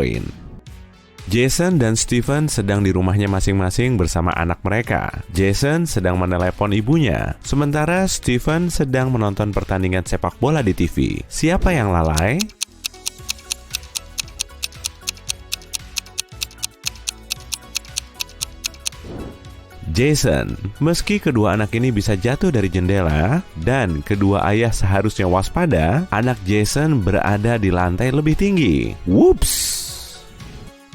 poin. Jason dan Steven sedang di rumahnya masing-masing bersama anak mereka. Jason sedang menelepon ibunya, sementara Steven sedang menonton pertandingan sepak bola di TV. Siapa yang lalai? Jason. Meski kedua anak ini bisa jatuh dari jendela dan kedua ayah seharusnya waspada, anak Jason berada di lantai lebih tinggi. Whoops!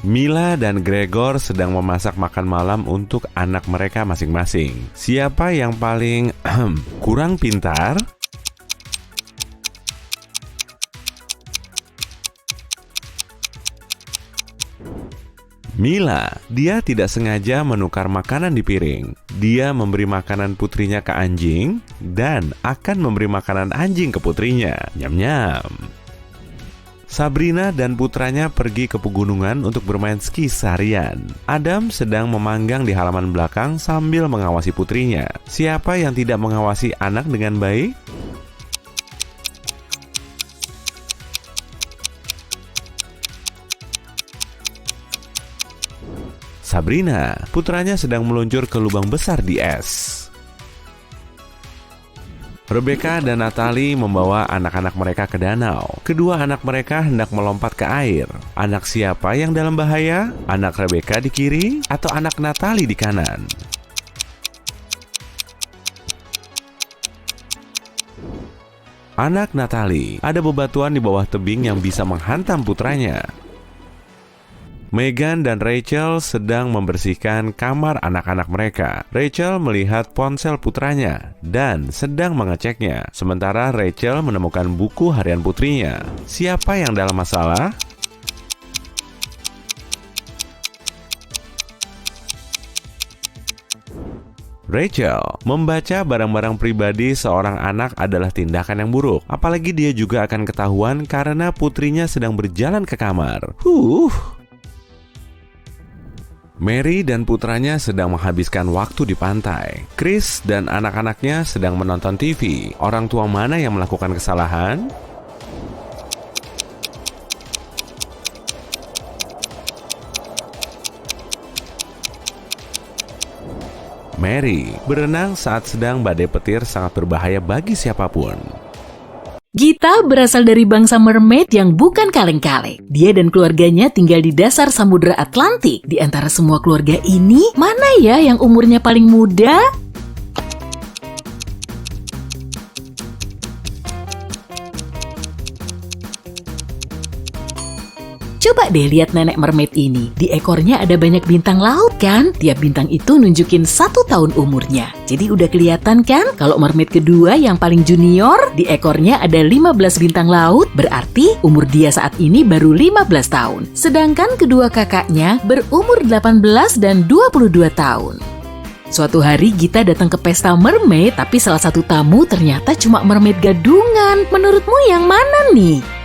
Mila dan Gregor sedang memasak makan malam untuk anak mereka masing-masing. Siapa yang paling kurang pintar? Mila, dia tidak sengaja menukar makanan di piring. Dia memberi makanan putrinya ke anjing dan akan memberi makanan anjing ke putrinya. Nyam-nyam. Sabrina dan putranya pergi ke pegunungan untuk bermain ski seharian. Adam sedang memanggang di halaman belakang sambil mengawasi putrinya. Siapa yang tidak mengawasi anak dengan baik? Sabrina, putranya sedang meluncur ke lubang besar di es. Rebecca dan Natalie membawa anak-anak mereka ke danau. Kedua anak mereka hendak melompat ke air. Anak siapa yang dalam bahaya? Anak Rebecca di kiri atau anak Natalie di kanan? Anak Natalie, ada bebatuan di bawah tebing yang bisa menghantam putranya. Megan dan Rachel sedang membersihkan kamar anak-anak mereka. Rachel melihat ponsel putranya dan sedang mengeceknya. Sementara Rachel menemukan buku harian putrinya. Siapa yang dalam masalah? Rachel, membaca barang-barang pribadi seorang anak adalah tindakan yang buruk. Apalagi dia juga akan ketahuan karena putrinya sedang berjalan ke kamar. Mary dan putranya sedang menghabiskan waktu di pantai. Chris dan anak-anaknya sedang menonton TV. Orang tua mana yang melakukan kesalahan? Mary, berenang saat sedang badai petir sangat berbahaya bagi siapapun. Gita berasal dari bangsa mermaid yang bukan kaleng-kaleng. Dia dan keluarganya tinggal di dasar Samudra Atlantik. Di antara semua keluarga ini, mana ya yang umurnya paling muda? Coba deh lihat nenek mermaid ini. Di ekornya ada banyak bintang laut kan? Tiap bintang itu nunjukin 1 tahun umurnya. Jadi udah kelihatan kan? Kalau mermaid kedua yang paling junior, di ekornya ada 15 bintang laut. Berarti umur dia saat ini baru 15 tahun. Sedangkan kedua kakaknya berumur 18 dan 22 tahun. Suatu hari Gita datang ke pesta mermaid, tapi salah satu tamu ternyata cuma mermaid gadungan. Menurutmu yang mana nih?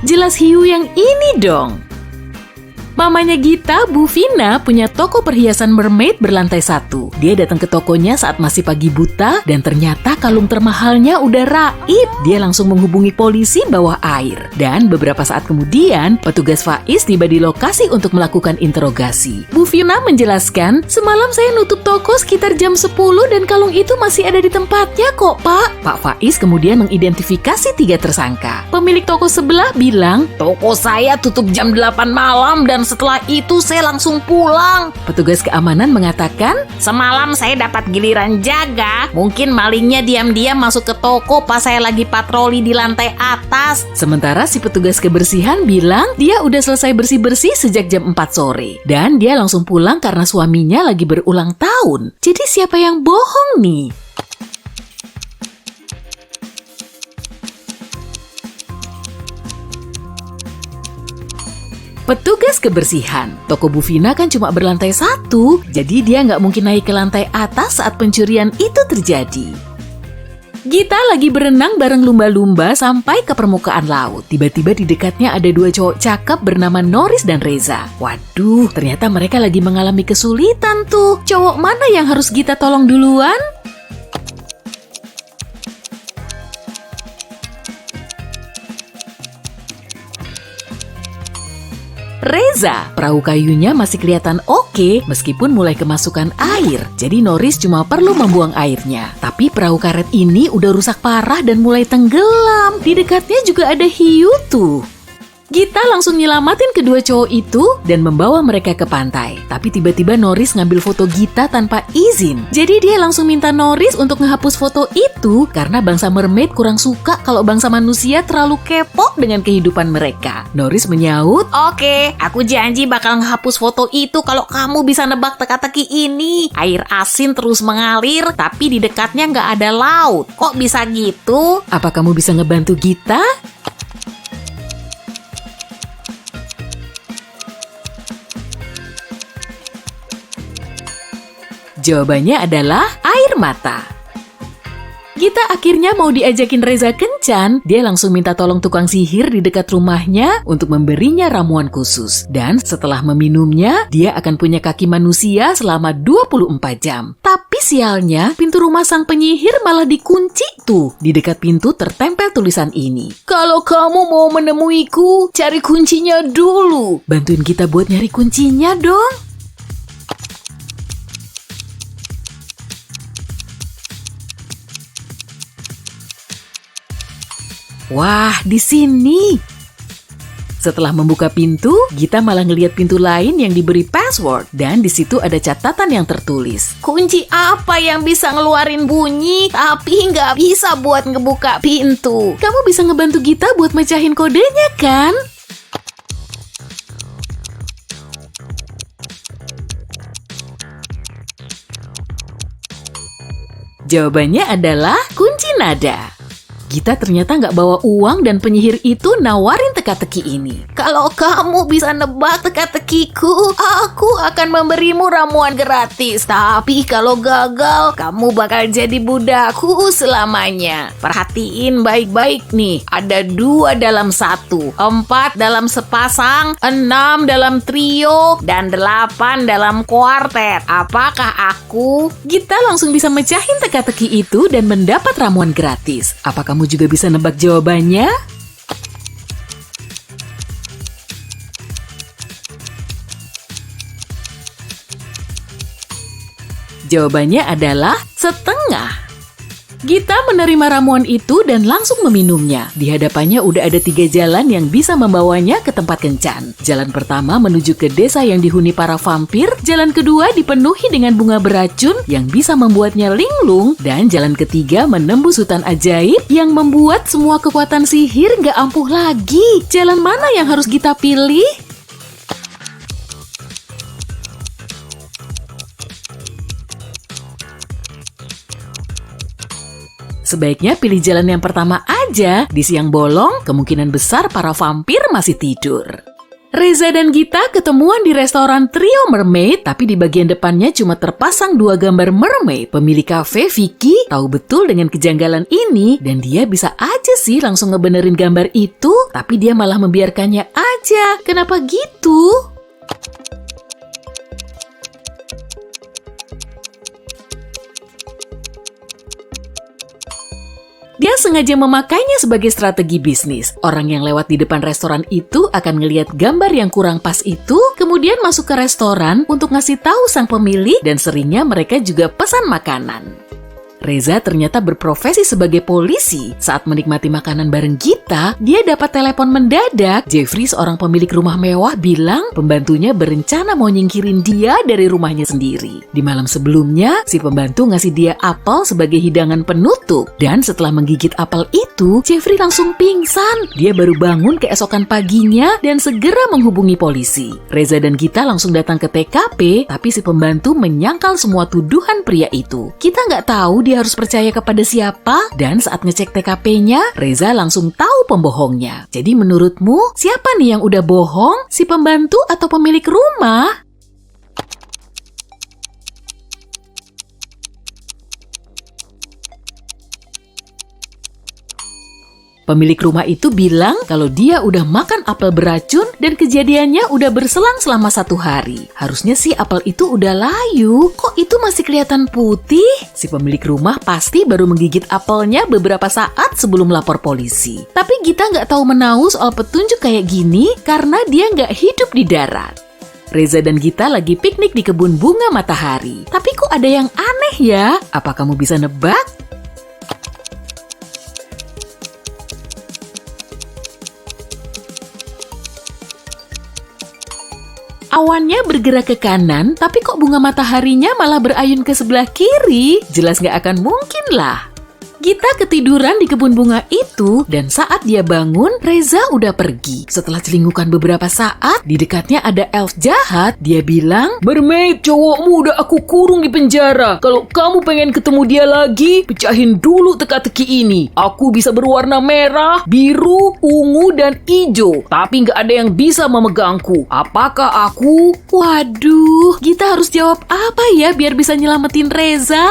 Jelas hiu yang ini dong. Mamanya Gita, Bu Vina, punya toko perhiasan mermaid berlantai 1. Dia datang ke tokonya saat masih pagi buta dan ternyata kalung termahalnya udah raib. Dia langsung menghubungi polisi bawah air. Dan beberapa saat kemudian, petugas Faiz tiba di lokasi untuk melakukan interogasi. Bu Vina menjelaskan, semalam saya nutup toko sekitar jam 10 dan kalung itu masih ada di tempatnya kok, Pak. Pak Faiz kemudian mengidentifikasi 3 tersangka. Pemilik toko sebelah bilang, toko saya tutup jam 8 malam dan setelah itu saya langsung pulang. Petugas keamanan mengatakan, semalam saya dapat giliran jaga. Mungkin malingnya diam-diam masuk ke toko pas saya lagi patroli di lantai atas. Sementara si petugas kebersihan bilang dia udah selesai bersih-bersih sejak jam 4 sore. Dan dia langsung pulang karena suaminya lagi berulang tahun. Jadi siapa yang bohong nih? Petugas kebersihan. Toko Bu Vina kan cuma berlantai 1, jadi dia nggak mungkin naik ke lantai atas saat pencurian itu terjadi. Gita lagi berenang bareng lumba-lumba sampai ke permukaan laut. Tiba-tiba di dekatnya ada 2 cowok cakep bernama Norris dan Reza. Waduh, ternyata mereka lagi mengalami kesulitan tuh. Cowok mana yang harus Gita tolong duluan? Reza, perahu kayunya masih kelihatan oke meskipun mulai kemasukan air. Jadi Norris cuma perlu membuang airnya. Tapi perahu karet ini udah rusak parah dan mulai tenggelam. Di dekatnya juga ada hiu tuh. Gita langsung nyelamatin kedua cowok itu dan membawa mereka ke pantai. Tapi tiba-tiba Norris ngambil foto Gita tanpa izin. Jadi dia langsung minta Norris untuk ngehapus foto itu karena bangsa mermaid kurang suka kalau bangsa manusia terlalu kepo dengan kehidupan mereka. Norris menyaut, "Oke, aku janji bakal ngehapus foto itu kalau kamu bisa nebak teka-teki ini. Air asin terus mengalir, tapi di dekatnya nggak ada laut. Kok bisa gitu?" Apa kamu bisa ngebantu Gita? Jawabannya adalah air mata. Gita akhirnya mau diajakin Reza kencan, dia langsung minta tolong tukang sihir di dekat rumahnya untuk memberinya ramuan khusus. Dan setelah meminumnya, dia akan punya kaki manusia selama 24 jam. Tapi sialnya, pintu rumah sang penyihir malah dikunci tuh. Di dekat pintu tertempel tulisan ini. "Kalau kamu mau menemuiku, cari kuncinya dulu." Bantuin kita buat nyari kuncinya dong. Wah, di sini. Setelah membuka pintu, Gita malah ngelihat pintu lain yang diberi password. Dan di situ ada catatan yang tertulis. "Kunci apa yang bisa ngeluarin bunyi, tapi nggak bisa buat ngebuka pintu?" Kamu bisa ngebantu Gita buat mecahin kodenya, kan? Jawabannya adalah kunci nada. Gita ternyata nggak bawa uang dan penyihir itu nawarin teka-teki ini. "Kalau kamu bisa nebak teka-tekiku, aku akan memberimu ramuan gratis. Tapi kalau gagal, kamu bakal jadi budakku selamanya. Perhatiin baik-baik nih, ada 2 dalam 1, 4 dalam sepasang, 6 dalam trio, dan 8 dalam kuartet. Apakah aku?" Gita langsung bisa mecahin teka-teki itu dan mendapat ramuan gratis. Apa kamu juga bisa nebak jawabannya? Jawabannya adalah setengah. Gita menerima ramuan itu dan langsung meminumnya. Di hadapannya udah ada 3 jalan yang bisa membawanya ke tempat kencan. Jalan pertama menuju ke desa yang dihuni para vampir. Jalan kedua dipenuhi dengan bunga beracun yang bisa membuatnya linglung. Dan jalan ketiga menembus hutan ajaib yang membuat semua kekuatan sihir nggak ampuh lagi. Jalan mana yang harus Gita pilih? Sebaiknya pilih jalan yang pertama aja. Di siang bolong, kemungkinan besar para vampir masih tidur. Reza dan Gita ketemuan di restoran Trio Mermaid, tapi di bagian depannya cuma terpasang 2 gambar mermaid. Pemilik kafe, Vicky, tahu betul dengan kejanggalan ini, dan dia bisa aja sih langsung ngebenerin gambar itu, tapi dia malah membiarkannya aja. Kenapa gitu? Dia sengaja memakainya sebagai strategi bisnis. Orang yang lewat di depan restoran itu akan ngelihat gambar yang kurang pas itu, kemudian masuk ke restoran untuk ngasih tahu sang pemilik, dan seringnya mereka juga pesan makanan. Reza ternyata berprofesi sebagai polisi. Saat menikmati makanan bareng Gita, dia dapat telepon mendadak. Jeffrey, seorang pemilik rumah mewah, bilang pembantunya berencana mau nyingkirin dia dari rumahnya sendiri. Di malam sebelumnya, si pembantu ngasih dia apel sebagai hidangan penutup. Dan setelah menggigit apel itu, Jeffrey langsung pingsan. Dia baru bangun keesokan paginya dan segera menghubungi polisi. Reza dan Gita langsung datang ke TKP, tapi si pembantu menyangkal semua tuduhan pria itu. Kita nggak tahu dia harus percaya kepada siapa, dan saat ngecek TKP-nya, Reza langsung tahu pembohongnya. Jadi menurutmu, siapa nih yang udah bohong? Si pembantu atau pemilik rumah? Pemilik rumah itu bilang kalau dia udah makan apel beracun dan kejadiannya udah berselang selama 1 hari. Harusnya sih apel itu udah layu, kok itu masih kelihatan putih? Si pemilik rumah pasti baru menggigit apelnya beberapa saat sebelum lapor polisi. Tapi Gita nggak tahu menahu soal petunjuk kayak gini karena dia nggak hidup di darat. Reza dan Gita lagi piknik di kebun bunga matahari. Tapi kok ada yang aneh ya? Apa kamu bisa nebak? Awannya bergerak ke kanan, tapi kok bunga mataharinya malah berayun ke sebelah kiri? Jelas nggak akan mungkin lah. Gita ketiduran di kebun bunga itu, dan saat dia bangun, Reza udah pergi. Setelah celingukan beberapa saat, di dekatnya ada elf jahat. Dia bilang, "Mermaid, cowokmu udah aku kurung di penjara. Kalau kamu pengen ketemu dia lagi, pecahin dulu teka-teki ini. Aku bisa berwarna merah, biru, ungu, dan hijau. Tapi nggak ada yang bisa memegangku. Apakah aku?" Waduh, Gita harus jawab apa ya biar bisa nyelamatin Reza?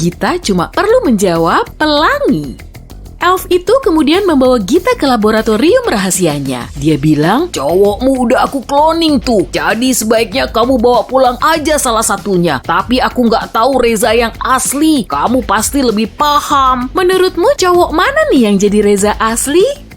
Gita cuma perlu menjawab pelangi. Elf itu kemudian membawa Gita ke laboratorium rahasianya. Dia bilang, "Cowokmu udah aku cloning tuh. Jadi sebaiknya kamu bawa pulang aja salah satunya. Tapi aku nggak tahu Reza yang asli. Kamu pasti lebih paham." Menurutmu cowok mana nih yang jadi Reza asli?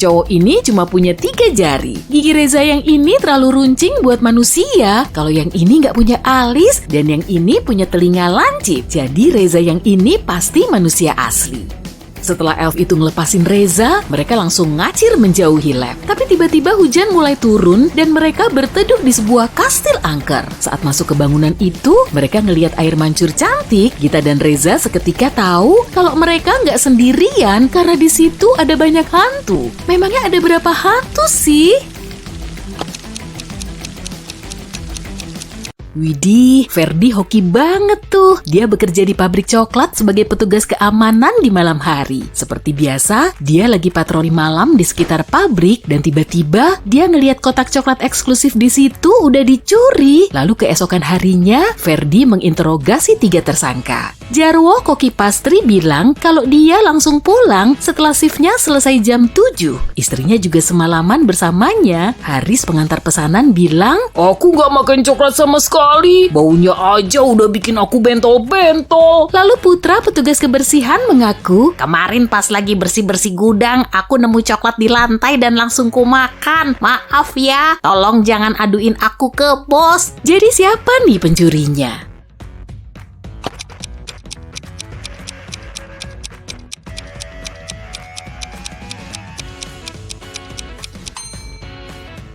Cowok ini cuma punya 3 jari. Gigi Reza yang ini terlalu runcing buat manusia. Kalau yang ini nggak punya alis dan yang ini punya telinga lancip. Jadi Reza yang ini pasti manusia asli. Setelah elf itu ngelepasin Reza, mereka langsung ngacir menjauhi lab. Tapi tiba-tiba hujan mulai turun dan mereka berteduh di sebuah kastil angker. Saat masuk ke bangunan itu, mereka ngelihat air mancur cantik. Gita dan Reza seketika tahu kalau mereka nggak sendirian karena di situ ada banyak hantu. Memangnya ada berapa hantu sih? Widih, Ferdi hoki banget tuh. Dia bekerja di pabrik coklat sebagai petugas keamanan di malam hari. Seperti biasa, dia lagi patroli malam di sekitar pabrik dan tiba-tiba dia ngelihat kotak coklat eksklusif di situ udah dicuri. Lalu keesokan harinya, Ferdi menginterogasi 3 tersangka. Jarwo Koki Pastri bilang kalau dia langsung pulang setelah shiftnya selesai jam 7. Istrinya juga semalaman bersamanya. Haris pengantar pesanan bilang, "Aku gak makan coklat sama sekali. Baunya aja udah bikin aku bentol-bentol." Lalu Putra petugas kebersihan mengaku, "Kemarin pas lagi bersih-bersih gudang, aku nemu coklat di lantai dan langsung kumakan. Maaf ya, tolong jangan aduin aku ke bos." Jadi siapa nih pencurinya?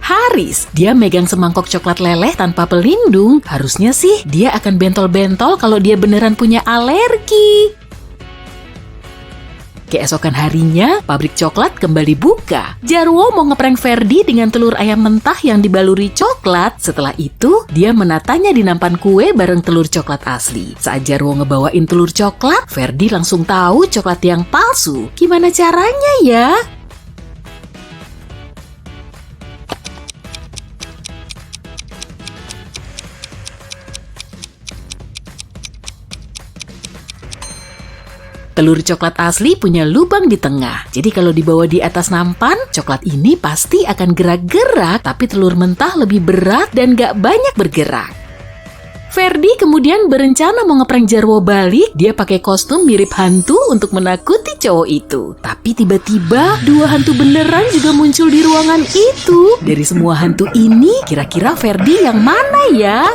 Haris, dia megang semangkok coklat leleh tanpa pelindung. Harusnya sih dia akan bentol-bentol kalau dia beneran punya alergi. Keesokan harinya, pabrik coklat kembali buka. Jarwo mau ngeprank Ferdi dengan telur ayam mentah yang dibaluri coklat. Setelah itu, dia menatanya di nampan kue bareng telur coklat asli. Saat Jarwo ngebawain telur coklat, Ferdi langsung tahu coklat yang palsu. Gimana caranya ya? Telur coklat asli punya lubang di tengah. Jadi kalau dibawa di atas nampan, coklat ini pasti akan gerak-gerak, tapi telur mentah lebih berat dan gak banyak bergerak. Ferdi kemudian berencana mau ngeprank Jarwo balik. Dia pakai kostum mirip hantu untuk menakuti cowok itu. Tapi tiba-tiba 2 hantu beneran juga muncul di ruangan itu. Dari semua hantu ini, kira-kira Ferdi yang mana ya?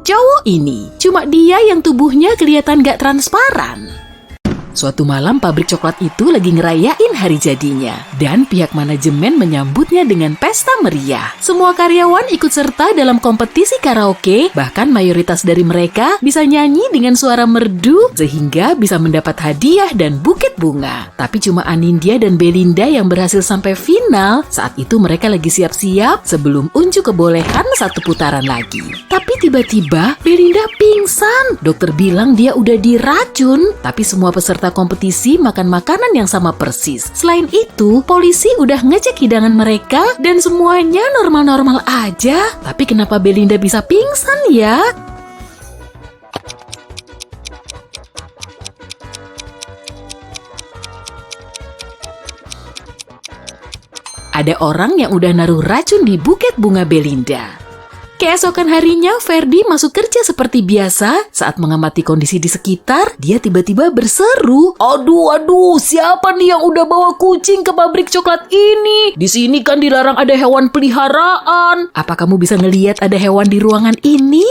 Cowok ini, cuma dia yang tubuhnya kelihatan gak transparan. Suatu malam pabrik coklat itu lagi ngerayain hari jadinya dan pihak manajemen menyambutnya dengan pesta meriah. Semua karyawan ikut serta dalam kompetisi karaoke, bahkan mayoritas dari mereka bisa nyanyi dengan suara merdu sehingga bisa mendapat hadiah dan buket bunga. Tapi cuma Anindya dan Belinda yang berhasil sampai final. Saat itu mereka lagi siap-siap sebelum unjuk kebolehan satu putaran lagi. Tapi tiba-tiba Belinda pingsan. Dokter bilang dia udah diracun, tapi semua peserta kompetisi makan makanan yang sama persis. Selain itu, polisi udah ngecek hidangan mereka dan semuanya normal-normal aja. Tapi kenapa Belinda bisa pingsan ya? Ada orang yang udah naruh racun di buket bunga Belinda. Keesokan harinya, Ferdi masuk kerja seperti biasa. Saat mengamati kondisi di sekitar, dia tiba-tiba berseru, Aduh, siapa nih yang udah bawa kucing ke pabrik coklat ini? Di sini kan dilarang ada hewan peliharaan. Apa kamu bisa ngelihat ada hewan di ruangan ini?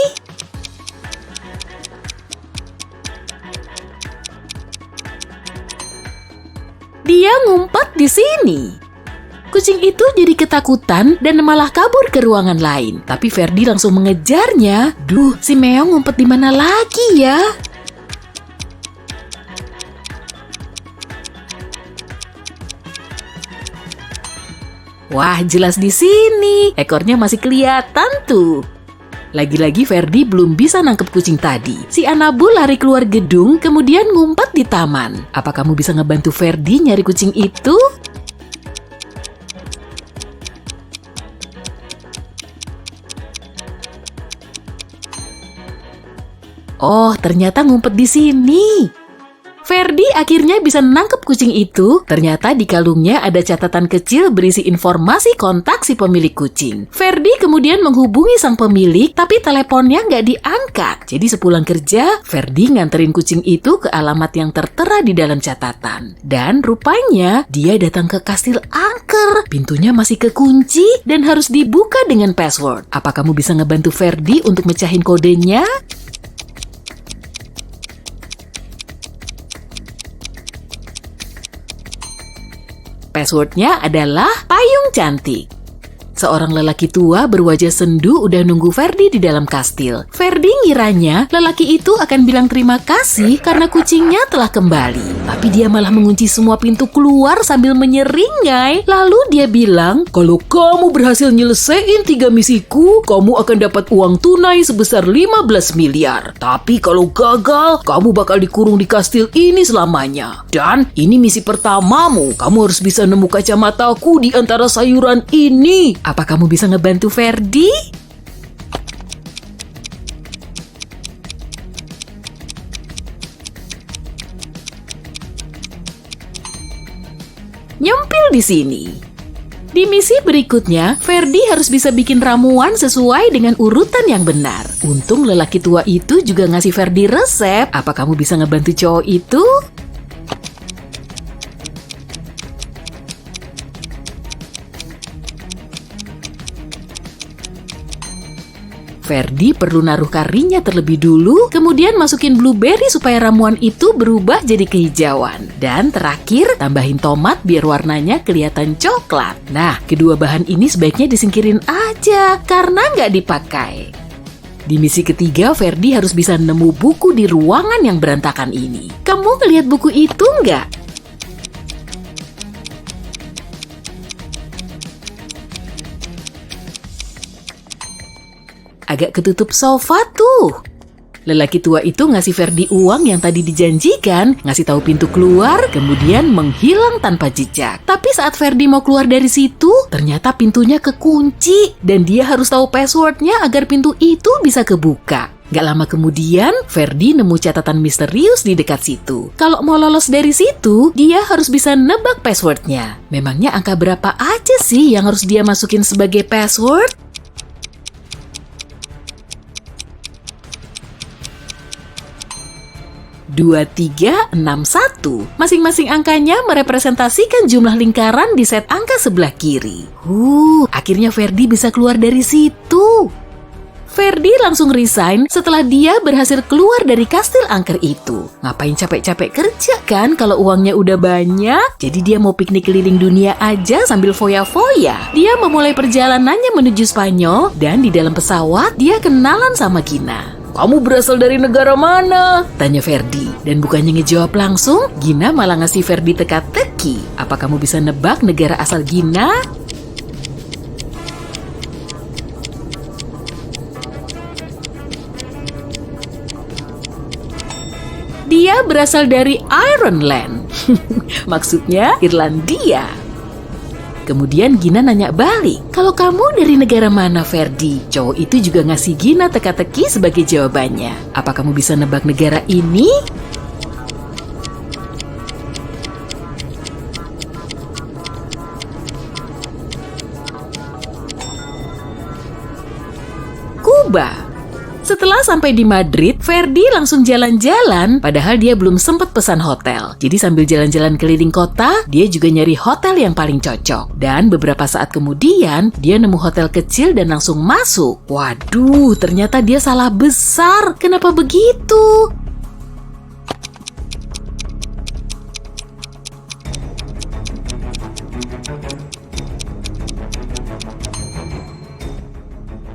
Dia ngumpat di sini. Kucing itu jadi ketakutan dan malah kabur ke ruangan lain. Tapi Ferdi langsung mengejarnya. Duh, si Meong ngumpet di mana lagi ya? Wah, jelas di sini. Ekornya masih kelihatan tuh. Lagi-lagi Ferdi belum bisa nangkep kucing tadi. Si Anabu lari keluar gedung, kemudian ngumpet di taman. Apa kamu bisa ngebantu Ferdi nyari kucing itu? Oh, ternyata ngumpet di sini. Ferdi akhirnya bisa nangkep kucing itu. Ternyata di kalungnya ada catatan kecil berisi informasi kontak si pemilik kucing. Ferdi kemudian menghubungi sang pemilik, tapi teleponnya nggak diangkat. Jadi sepulang kerja, Ferdi nganterin kucing itu ke alamat yang tertera di dalam catatan. Dan rupanya dia datang ke kastil angker. Pintunya masih kekunci dan harus dibuka dengan password. Apa kamu bisa ngebantu Ferdi untuk mecahin kodenya? Passwordnya adalah payung cantik. Seorang lelaki tua berwajah sendu udah nunggu Ferdi di dalam kastil. Ferdi ngiranya lelaki itu akan bilang terima kasih karena kucingnya telah kembali. Tapi dia malah mengunci semua pintu keluar sambil menyeringai. Lalu dia bilang, kalau kamu berhasil nyelesain 3 misiku, kamu akan dapat uang tunai sebesar 15 miliar. Tapi kalau gagal, kamu bakal dikurung di kastil ini selamanya. Dan ini misi pertamamu, kamu harus bisa nemu kacamataku di antara sayuran ini. Apa kamu bisa ngebantu Ferdi? Nyempil di sini. Di misi berikutnya, Ferdi harus bisa bikin ramuan sesuai dengan urutan yang benar. Untung lelaki tua itu juga ngasih Ferdi resep. Apa kamu bisa ngebantu cowok itu? Ferdi perlu naruh karinya terlebih dulu, kemudian masukin blueberry supaya ramuan itu berubah jadi kehijauan. Dan terakhir, tambahin tomat biar warnanya kelihatan coklat. Nah, kedua bahan ini sebaiknya disingkirin aja, karena nggak dipakai. Di misi ketiga, Ferdi harus bisa nemu buku di ruangan yang berantakan ini. Kamu ngeliat buku itu nggak? Agak ketutup sofa tuh. Lelaki tua itu ngasih Ferdi uang yang tadi dijanjikan, ngasih tahu pintu keluar, kemudian menghilang tanpa jejak. Tapi saat Ferdi mau keluar dari situ, ternyata pintunya kekunci dan dia harus tahu passwordnya agar pintu itu bisa kebuka. Gak lama kemudian, Ferdi nemu catatan misterius di dekat situ. Kalau mau lolos dari situ, dia harus bisa nebak passwordnya. Memangnya angka berapa aja sih yang harus dia masukin sebagai password? 2361. Masing-masing angkanya merepresentasikan jumlah lingkaran di set angka sebelah kiri. Akhirnya Ferdi bisa keluar dari situ. Ferdi langsung resign setelah dia berhasil keluar dari kastil angker itu. Ngapain capek-capek kerja kan kalau uangnya udah banyak? Jadi dia mau piknik keliling dunia aja sambil foya-foya. Dia memulai perjalanannya menuju Spanyol dan di dalam pesawat dia kenalan sama Gina. "Kamu berasal dari negara mana?" tanya Ferdi. Dan bukannya ngejawab langsung, Gina malah ngasih Ferdi teka-teki. Apa kamu bisa nebak negara asal Gina? Dia berasal dari Ireland. Maksudnya Irlandia. Kemudian Gina nanya balik, "Kalau kamu dari negara mana, Ferdi?" Cowok itu juga ngasih Gina teka-teki sebagai jawabannya. Apa kamu bisa nebak negara ini? Kuba. Setelah sampai di Madrid, Ferdi langsung jalan-jalan, padahal dia belum sempat pesan hotel. Jadi sambil jalan-jalan keliling kota, dia juga nyari hotel yang paling cocok. Dan beberapa saat kemudian, dia nemu hotel kecil dan langsung masuk. Waduh, ternyata dia salah besar. Kenapa begitu?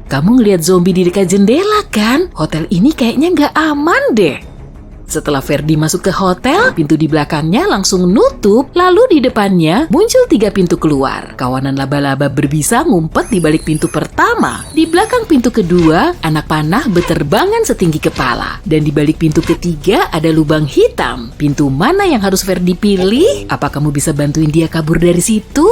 Kamu ngeliat zombie di dekat jendela kan? Hotel ini kayaknya nggak aman deh. Setelah Ferdi masuk ke hotel, pintu di belakangnya langsung nutup, lalu di depannya muncul 3 pintu keluar. Kawanan laba-laba berbisa ngumpet di balik pintu pertama. Di belakang pintu kedua, anak panah berterbangan setinggi kepala. Dan di balik pintu ketiga ada lubang hitam. Pintu mana yang harus Ferdi pilih? Apa kamu bisa bantuin dia kabur dari situ?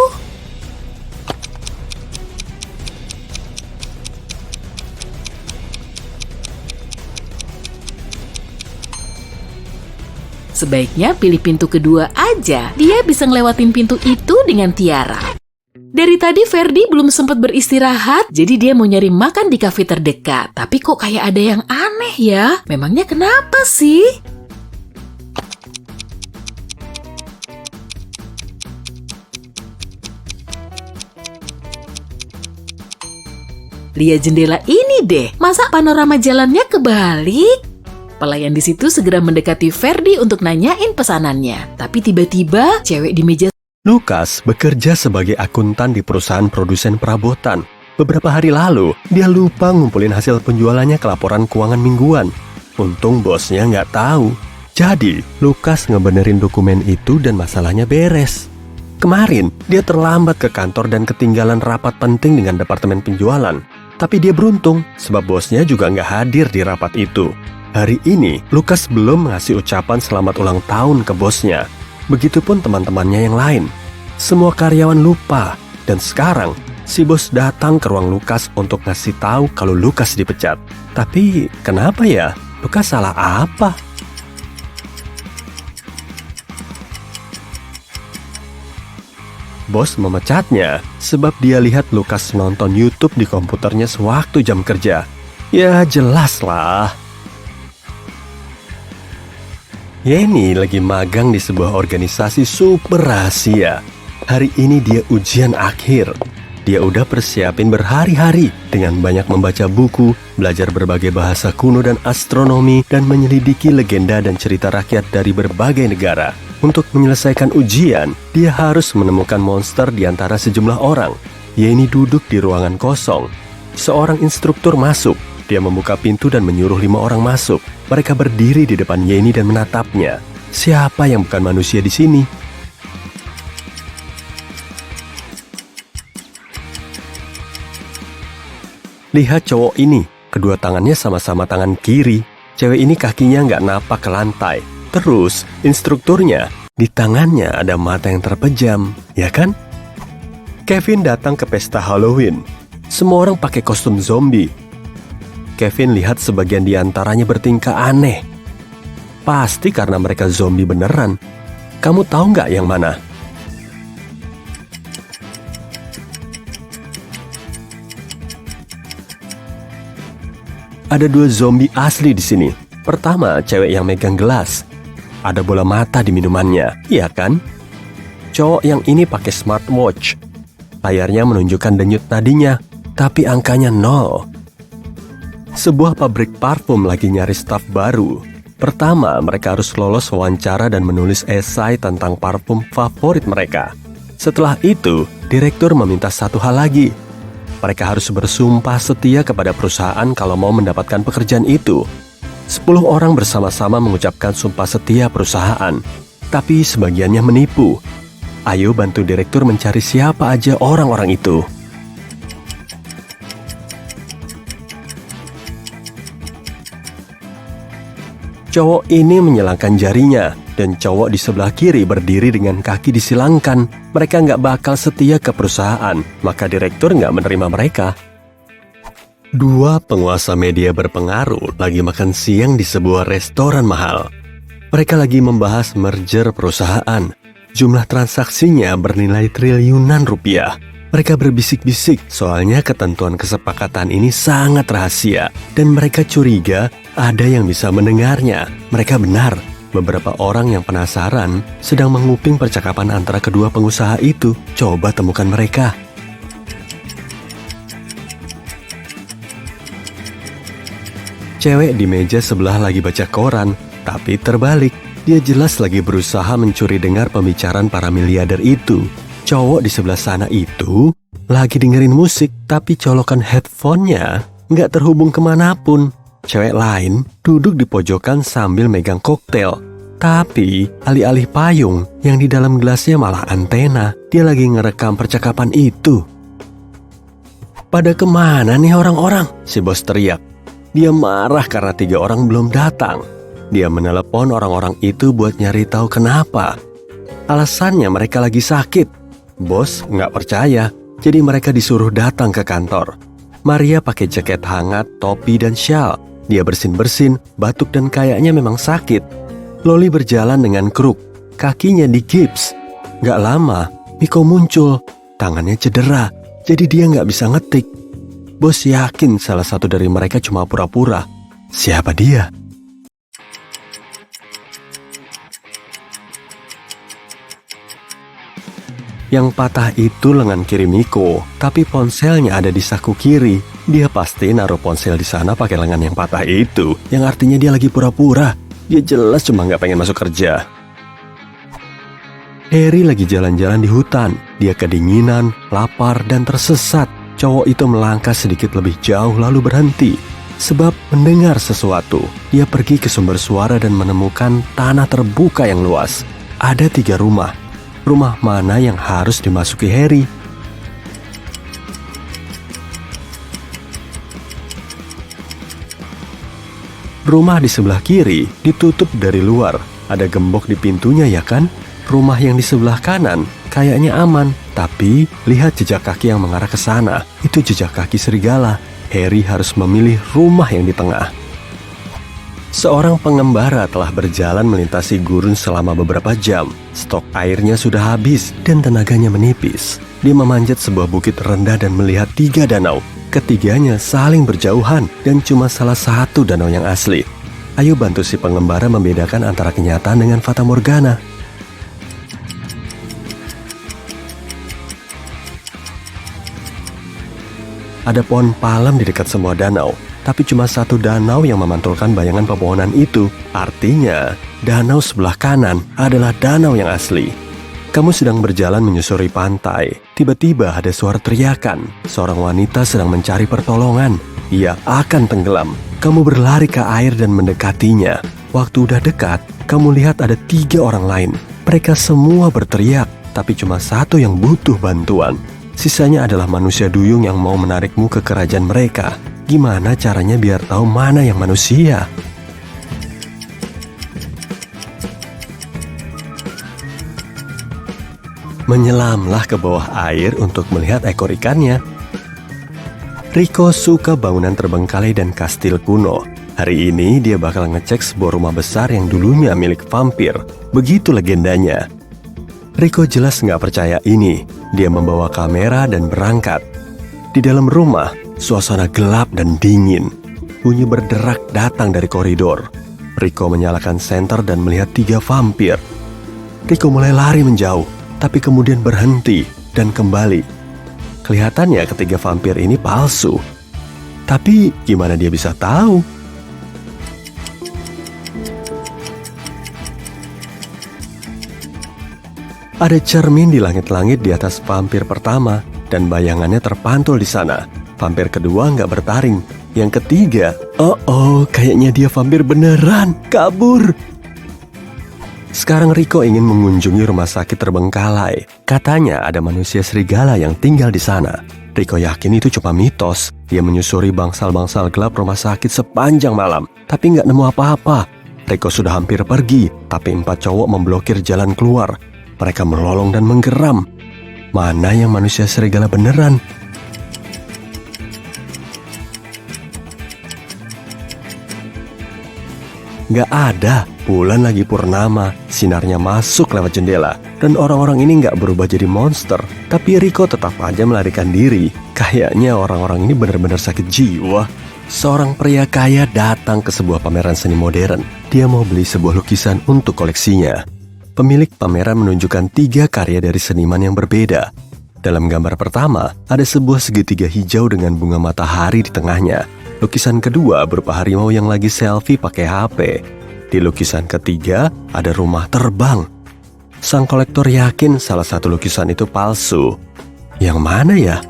Sebaiknya pilih pintu kedua aja. Dia bisa ngelewatin pintu itu dengan tiara. Dari tadi Ferdi belum sempat beristirahat, jadi dia mau nyari makan di kafe terdekat. Tapi kok kayak ada yang aneh ya? Memangnya kenapa sih? Lihat jendela ini deh. Masa panorama jalannya kebalik? Pelayan di situ segera mendekati Ferdi untuk nanyain pesanannya. Tapi tiba-tiba cewek di meja... Lukas bekerja sebagai akuntan di perusahaan produsen perabotan. Beberapa hari lalu, dia lupa ngumpulin hasil penjualannya ke laporan keuangan mingguan. Untung bosnya nggak tahu. Jadi, Lukas ngebenerin dokumen itu dan masalahnya beres. Kemarin, dia terlambat ke kantor dan ketinggalan rapat penting dengan departemen penjualan. Tapi dia beruntung, sebab bosnya juga nggak hadir di rapat itu. Hari ini, Lukas belum ngasih ucapan selamat ulang tahun ke bosnya. Begitupun teman-temannya yang lain. Semua karyawan lupa. Dan sekarang, si bos datang ke ruang Lukas untuk ngasih tahu kalau Lukas dipecat. Tapi, kenapa ya? Lukas salah apa? Bos memecatnya sebab dia lihat Lukas nonton YouTube di komputernya sewaktu jam kerja. Ya, jelas lah. Yeni lagi magang di sebuah organisasi super rahasia. Hari ini dia ujian akhir. Dia udah persiapin berhari-hari dengan banyak membaca buku, belajar berbagai bahasa kuno dan astronomi, dan menyelidiki legenda dan cerita rakyat dari berbagai negara. Untuk menyelesaikan ujian, dia harus menemukan monster di antara sejumlah orang. Yeni duduk di ruangan kosong. Seorang instruktur masuk. Dia membuka pintu dan menyuruh 5 orang masuk. Mereka berdiri di depan Yeni dan menatapnya. Siapa yang bukan manusia di sini? Lihat cowok ini. Kedua tangannya sama-sama tangan kiri. Cewek ini kakinya nggak napak ke lantai. Terus, instrukturnya, di tangannya ada mata yang terpejam. Ya kan? Kevin datang ke pesta Halloween. Semua orang pakai kostum zombie. Kevin lihat sebagian di antaranya bertingkah aneh. Pasti karena mereka zombie beneran. Kamu tahu nggak yang mana? Ada 2 zombie asli di sini. Pertama, cewek yang megang gelas. Ada bola mata di minumannya, iya kan? Cowok yang ini pakai smartwatch. Layarnya menunjukkan denyut nadinya, tapi angkanya 0. Sebuah pabrik parfum lagi nyari staf baru. Pertama, mereka harus lolos wawancara dan menulis esai tentang parfum favorit mereka. Setelah itu, direktur meminta satu hal lagi. Mereka harus bersumpah setia kepada perusahaan kalau mau mendapatkan pekerjaan itu. 10 orang bersama-sama mengucapkan sumpah setia perusahaan, tapi sebagiannya menipu. Ayo bantu direktur mencari siapa aja orang-orang itu. Cowok ini menyilangkan jarinya, dan cowok di sebelah kiri berdiri dengan kaki disilangkan. Mereka nggak bakal setia ke perusahaan, maka direktur nggak menerima mereka. Dua penguasa media berpengaruh lagi makan siang di sebuah restoran mahal. Mereka lagi membahas merger perusahaan. Jumlah transaksinya bernilai triliunan rupiah. Mereka berbisik-bisik soalnya ketentuan kesepakatan ini sangat rahasia. Dan mereka curiga ada yang bisa mendengarnya. Mereka benar. Beberapa orang yang penasaran sedang menguping percakapan antara kedua pengusaha itu. Coba temukan mereka. Cewek di meja sebelah lagi baca koran, tapi terbalik. Dia jelas lagi berusaha mencuri dengar pembicaraan para miliarder itu. Cowok di sebelah sana itu lagi dengerin musik, tapi colokan headphone-nya nggak terhubung kemanapun. Cewek lain duduk di pojokan sambil megang koktail. Tapi alih-alih payung, yang di dalam gelasnya malah antena. Dia lagi ngerekam percakapan itu. Pada kemana nih orang-orang? Si bos teriak. Dia marah karena 3 orang belum datang. Dia menelepon orang-orang itu buat nyari tahu kenapa. Alasannya mereka lagi sakit. Bos nggak percaya, jadi mereka disuruh datang ke kantor. Maria pakai jaket hangat, topi, dan syal. Dia bersin-bersin, batuk, dan kayaknya memang sakit. Loli berjalan dengan kruk, kakinya digips. Nggak lama, Miko muncul. Tangannya cedera, jadi dia nggak bisa ngetik. Bos yakin salah satu dari mereka cuma pura-pura. Siapa dia? Yang patah itu lengan kiri Miko, tapi ponselnya ada di saku kiri. Dia pasti naruh ponsel di sana pakai lengan yang patah itu, yang artinya dia lagi pura-pura. Dia jelas cuma nggak pengen masuk kerja. Harry lagi jalan-jalan di hutan. Dia kedinginan, lapar, dan tersesat. Cowok itu melangkah sedikit lebih jauh lalu berhenti. Sebab mendengar sesuatu. Dia pergi ke sumber suara dan menemukan tanah terbuka yang luas. Ada 3 rumah. Rumah mana yang harus dimasuki Harry? Rumah di sebelah kiri ditutup dari luar. Ada gembok di pintunya ya kan? Rumah yang di sebelah kanan kayaknya aman. Tapi lihat jejak kaki yang mengarah ke sana. Itu jejak kaki serigala. Harry harus memilih rumah yang di tengah. Seorang pengembara telah berjalan melintasi gurun selama beberapa jam. Stok airnya sudah habis dan tenaganya menipis. Dia memanjat sebuah bukit rendah dan melihat 3 danau. Ketiganya saling berjauhan dan cuma salah satu danau yang asli. Ayo bantu si pengembara membedakan antara kenyataan dengan fata morgana. Ada pohon palem di dekat semua danau. Tapi cuma satu danau yang memantulkan bayangan pepohonan itu. Artinya, danau sebelah kanan adalah danau yang asli. Kamu sedang berjalan menyusuri pantai. Tiba-tiba ada suara teriakan. Seorang wanita sedang mencari pertolongan. Ia akan tenggelam. Kamu berlari ke air dan mendekatinya. Waktu udah dekat, kamu lihat ada 3 orang lain. Mereka semua berteriak, tapi cuma satu yang butuh bantuan. Sisanya adalah manusia duyung yang mau menarikmu ke kerajaan mereka. Gimana caranya biar tahu mana yang manusia? Menyelamlah ke bawah air untuk melihat ekor ikannya. Rico suka bangunan terbengkalai dan kastil kuno. Hari ini dia bakal ngecek sebuah rumah besar yang dulunya milik vampir. Begitu legendanya. Rico jelas nggak percaya ini. Dia membawa kamera dan berangkat. Di dalam rumah, suasana gelap dan dingin. Bunyi berderak datang dari koridor. Rico menyalakan senter dan melihat 3 vampir. Rico mulai lari menjauh, tapi kemudian berhenti dan kembali. Kelihatannya ketiga vampir ini palsu. Tapi gimana dia bisa tahu? Ada cermin di langit-langit di atas vampir pertama, dan bayangannya terpantul di sana. Vampir kedua nggak bertaring. Yang ketiga, kayaknya dia vampir beneran, kabur. Sekarang Rico ingin mengunjungi rumah sakit terbengkalai. Katanya ada manusia serigala yang tinggal di sana. Rico yakin itu cuma mitos. Dia menyusuri bangsal-bangsal gelap rumah sakit sepanjang malam, tapi nggak nemu apa-apa. Rico sudah hampir pergi, tapi 4 cowok memblokir jalan keluar. Mereka melolong dan menggeram. Mana yang manusia serigala beneran? Gak ada. Bulan lagi purnama, sinarnya masuk lewat jendela, dan orang-orang ini gak berubah jadi monster. Tapi Rico tetap aja melarikan diri. Kayaknya orang-orang ini benar-benar sakit jiwa. Seorang pria kaya datang ke sebuah pameran seni modern. Dia mau beli sebuah lukisan untuk koleksinya. Pemilik pameran menunjukkan 3 karya dari seniman yang berbeda. Dalam gambar pertama, ada sebuah segitiga hijau dengan bunga matahari di tengahnya. Lukisan kedua berupa harimau yang lagi selfie pakai HP. Di lukisan ketiga, ada rumah terbang. Sang kolektor yakin salah satu lukisan itu palsu. Yang mana ya?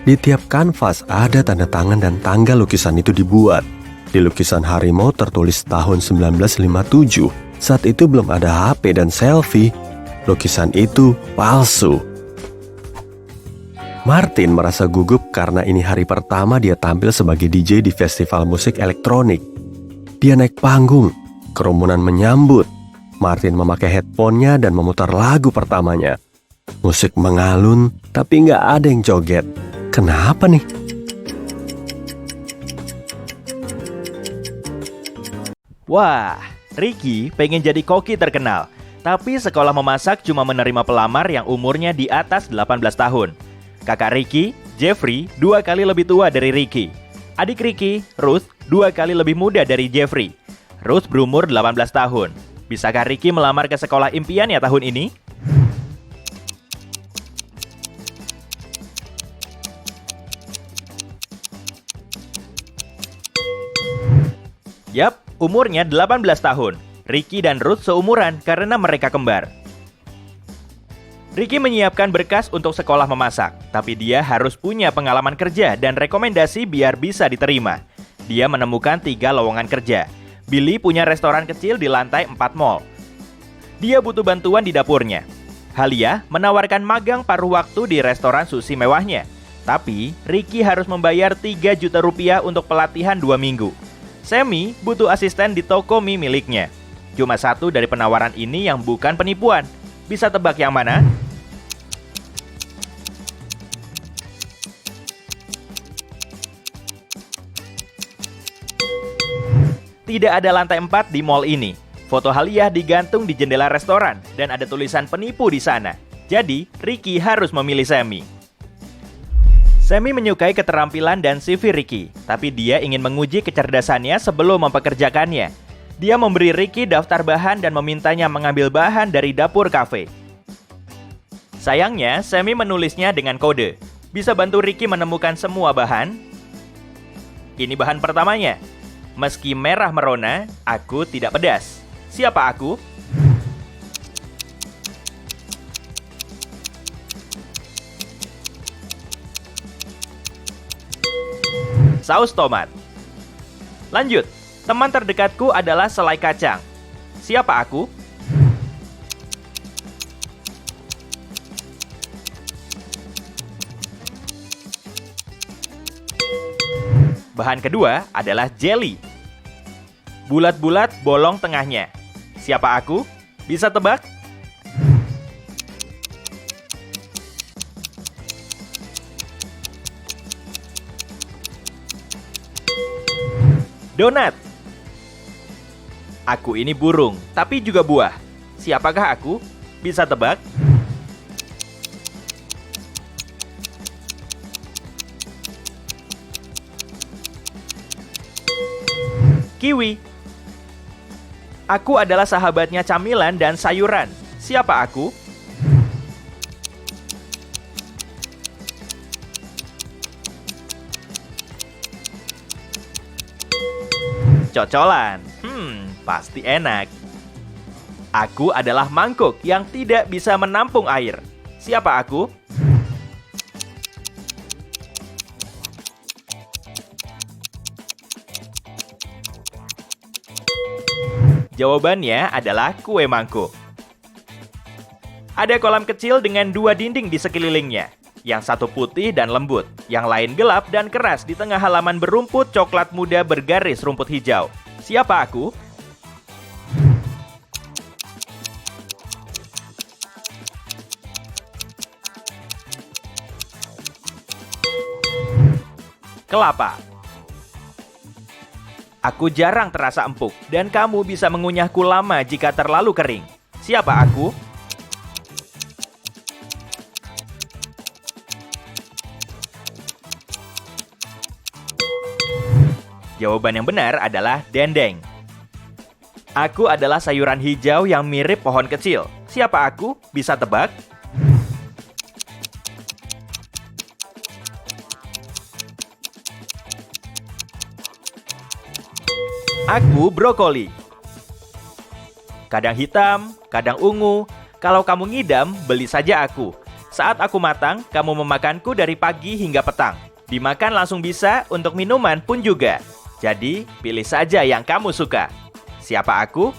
Di tiap kanvas ada tanda tangan dan tanggal lukisan itu dibuat. Di lukisan harimau tertulis tahun 1957. Saat itu belum ada HP dan selfie. Lukisan itu palsu. Martin merasa gugup karena ini hari pertama dia tampil sebagai DJ di festival musik elektronik. Dia naik panggung, kerumunan menyambut. Martin memakai headphone-nya dan memutar lagu pertamanya. Musik mengalun, tapi nggak ada yang joget. Kenapa nih? Wah, Ricky pengen jadi koki terkenal. Tapi sekolah memasak cuma menerima pelamar yang umurnya di atas 18 tahun. Kakak Ricky, Jeffrey, 2 kali lebih tua dari Ricky. Adik Ricky, Ruth, 2 kali lebih muda dari Jeffrey. Ruth berumur 18 tahun. Bisakah Ricky melamar ke sekolah impiannya tahun ini? Yap, umurnya 18 tahun. Ricky dan Ruth seumuran karena mereka kembar. Ricky menyiapkan berkas untuk sekolah memasak, tapi dia harus punya pengalaman kerja dan rekomendasi biar bisa diterima. Dia menemukan 3 lowongan kerja. Billy punya restoran kecil di lantai 4 mall. Dia butuh bantuan di dapurnya. Halia menawarkan magang paruh waktu di restoran sushi mewahnya. Tapi, Ricky harus membayar 3 juta rupiah untuk pelatihan 2 minggu. Sammy butuh asisten di toko mie miliknya. Cuma satu dari penawaran ini yang bukan penipuan. Bisa tebak yang mana? Tidak ada lantai 4 di mall ini. Foto Halia digantung di jendela restoran dan ada tulisan penipu di sana. Jadi, Ricky harus memilih Sammy. Sammy menyukai keterampilan dan CV Ricky, tapi dia ingin menguji kecerdasannya sebelum mempekerjakannya. Dia memberi Ricky daftar bahan dan memintanya mengambil bahan dari dapur kafe. Sayangnya, Sammy menulisnya dengan kode. Bisa bantu Ricky menemukan semua bahan? Ini bahan pertamanya. Meski merah merona, aku tidak pedas. Siapa aku? Saus tomat. Lanjut, teman terdekatku adalah selai kacang. Siapa aku? Bahan kedua adalah jelly. Bulat-bulat bolong tengahnya. Siapa aku? Bisa tebak? Donat. Aku ini burung, tapi juga buah. Siapakah aku? Bisa tebak? Kiwi. Aku adalah sahabatnya camilan dan sayuran. Siapa aku? cocolan. Pasti enak. Aku adalah mangkuk yang tidak bisa menampung air. Siapa aku? Jawabannya adalah kue mangkuk. Ada kolam kecil dengan 2 dinding di sekelilingnya. Yang satu putih dan lembut, yang lain gelap dan keras di tengah halaman berumput coklat muda bergaris rumput hijau. Siapa aku? Kelapa. Aku jarang terasa empuk, dan kamu bisa mengunyahku lama jika terlalu kering. Siapa aku? Jawaban yang benar adalah dendeng. Aku adalah sayuran hijau yang mirip pohon kecil. Siapa aku? Bisa tebak? Aku brokoli. Kadang hitam, kadang ungu. Kalau kamu ngidam, beli saja aku. Saat aku matang, kamu memakanku dari pagi hingga petang. Dimakan langsung bisa, untuk minuman pun juga. Jadi, pilih saja yang kamu suka. Siapa aku?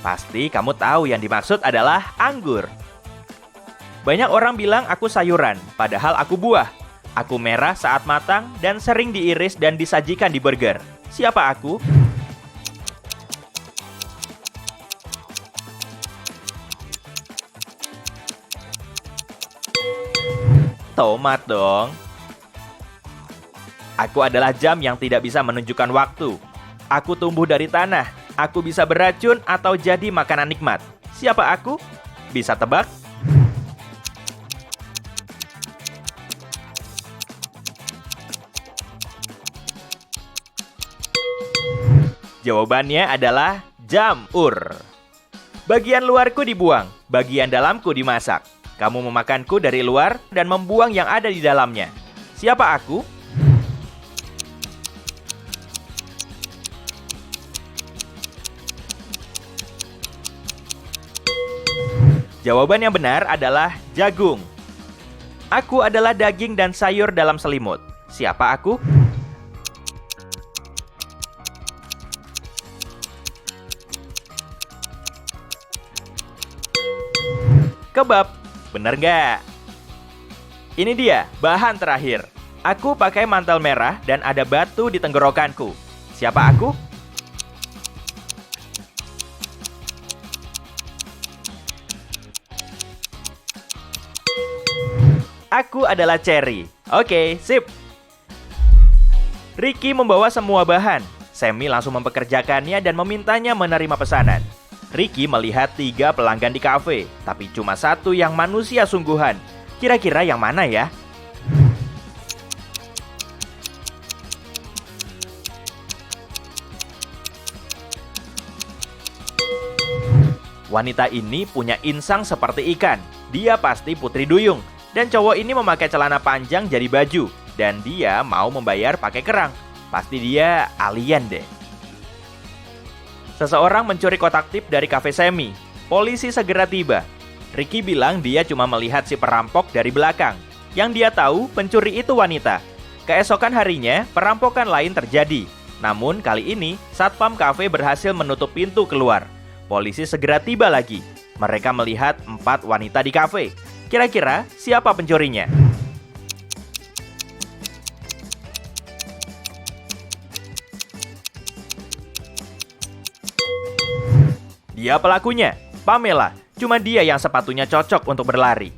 Pasti kamu tahu yang dimaksud adalah anggur. Banyak orang bilang aku sayuran, padahal aku buah. Aku merah saat matang dan sering diiris dan disajikan di burger. Siapa aku? Tomat dong. Aku adalah jam yang tidak bisa menunjukkan waktu. Aku tumbuh dari tanah. Aku bisa beracun atau jadi makanan nikmat. Siapa aku? Bisa tebak? Jawabannya adalah jamur. Bagian luarku dibuang, bagian dalamku dimasak. Kamu memakanku dari luar dan membuang yang ada di dalamnya. Siapa aku? Jawaban yang benar adalah jagung. Aku adalah daging dan sayur dalam selimut. Siapa aku? Kebab. Bener nggak? Ini dia, bahan terakhir. Aku pakai mantel merah dan ada batu di tenggorokanku. Siapa aku? Aku adalah cherry. Oke, sip. Ricky membawa semua bahan. Sammy langsung mempekerjakannya dan memintanya menerima pesanan. Ricky melihat 3 pelanggan di kafe, tapi cuma 1 yang manusia sungguhan. Kira-kira yang mana ya? Wanita ini punya insang seperti ikan. Dia pasti Putri Duyung. Dan cowok ini memakai celana panjang jadi baju. Dan dia mau membayar pakai kerang. Pasti dia alien deh. Seseorang mencuri kotak tip dari kafe Sammy. Polisi segera tiba. Ricky bilang dia cuma melihat si perampok dari belakang. Yang dia tahu, pencuri itu wanita. Keesokan harinya, perampokan lain terjadi. Namun kali ini, satpam kafe berhasil menutup pintu keluar. Polisi segera tiba lagi. Mereka melihat 4 wanita di kafe. Kira-kira siapa pencurinya? Dia pelakunya, Pamela. Cuma dia yang sepatunya cocok untuk berlari.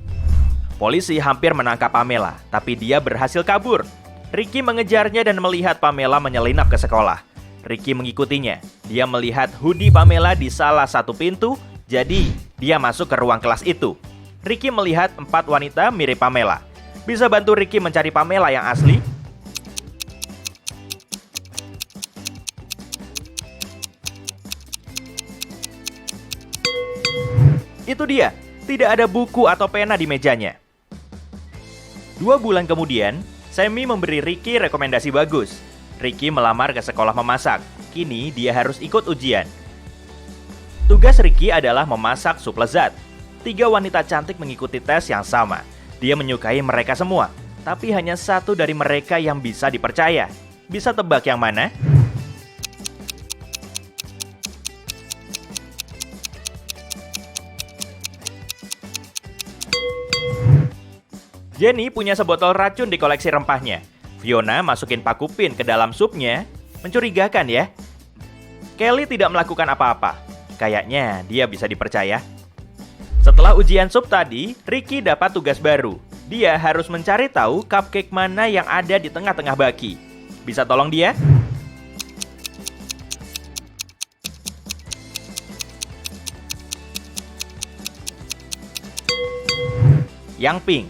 Polisi hampir menangkap Pamela, tapi dia berhasil kabur. Ricky mengejarnya dan melihat Pamela menyelinap ke sekolah. Ricky mengikutinya. Dia melihat hoodie Pamela di salah satu pintu, jadi dia masuk ke ruang kelas itu. Ricky melihat 4 wanita mirip Pamela. Bisa bantu Ricky mencari Pamela yang asli? Itu dia, Tidak ada buku atau pena di mejanya. 2 bulan kemudian, Sammy memberi Ricky rekomendasi bagus. Ricky melamar ke sekolah memasak. Kini dia harus ikut ujian. Tugas Ricky adalah memasak sup lezat. 3 wanita cantik mengikuti tes yang sama. Dia menyukai mereka semua, tapi hanya satu dari mereka yang bisa dipercaya. Bisa tebak yang mana? Jenny punya sebotol racun di koleksi rempahnya. Fiona masukin pakupin ke dalam supnya. Mencurigakan ya? Kelly tidak melakukan apa-apa. Kayaknya dia bisa dipercaya. Setelah ujian sup tadi, Ricky dapat tugas baru. Dia harus mencari tahu cupcake mana yang ada di tengah-tengah baki. Bisa tolong dia? Yang pink.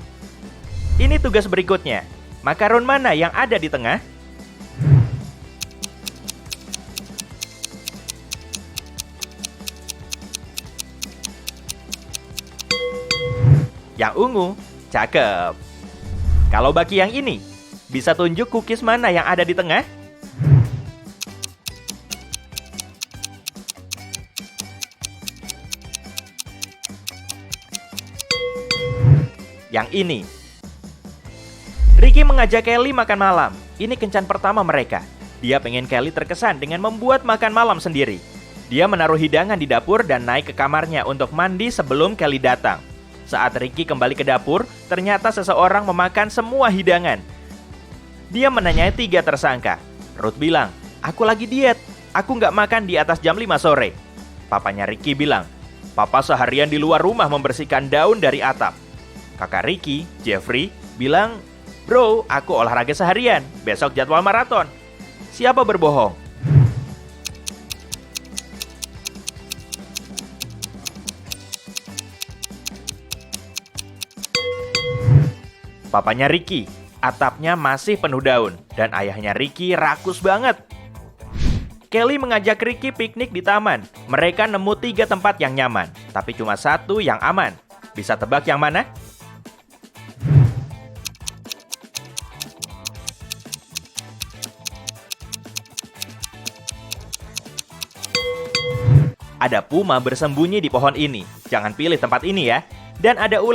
Ini tugas berikutnya. Makaron mana yang ada di tengah? Yang ungu. Cakep. Kalau baki yang ini, bisa tunjuk cookies mana yang ada di tengah? Yang ini. Ricky mengajak Kelly makan malam. Ini kencan pertama mereka. Dia pengen Kelly terkesan dengan membuat makan malam sendiri. Dia menaruh hidangan di dapur dan naik ke kamarnya untuk mandi sebelum Kelly datang. Saat Ricky kembali ke dapur, ternyata seseorang memakan semua hidangan. Dia menanyai 3 tersangka. Ruth bilang, "Aku lagi diet. Aku nggak makan di atas jam 5 sore." Papanya Ricky bilang, "Papa seharian di luar rumah membersihkan daun dari atap." Kakak Ricky, Jeffrey, bilang, "Bro, aku olahraga seharian. Besok jadwal maraton." Siapa berbohong? Papanya Ricky, atapnya masih penuh daun, dan ayahnya Ricky rakus banget. Kelly mengajak Ricky piknik di taman. Mereka nemu 3 tempat yang nyaman, tapi cuma 1 yang aman. Bisa tebak yang mana? Ada puma bersembunyi di pohon ini. Jangan pilih tempat ini ya. Dan ada ular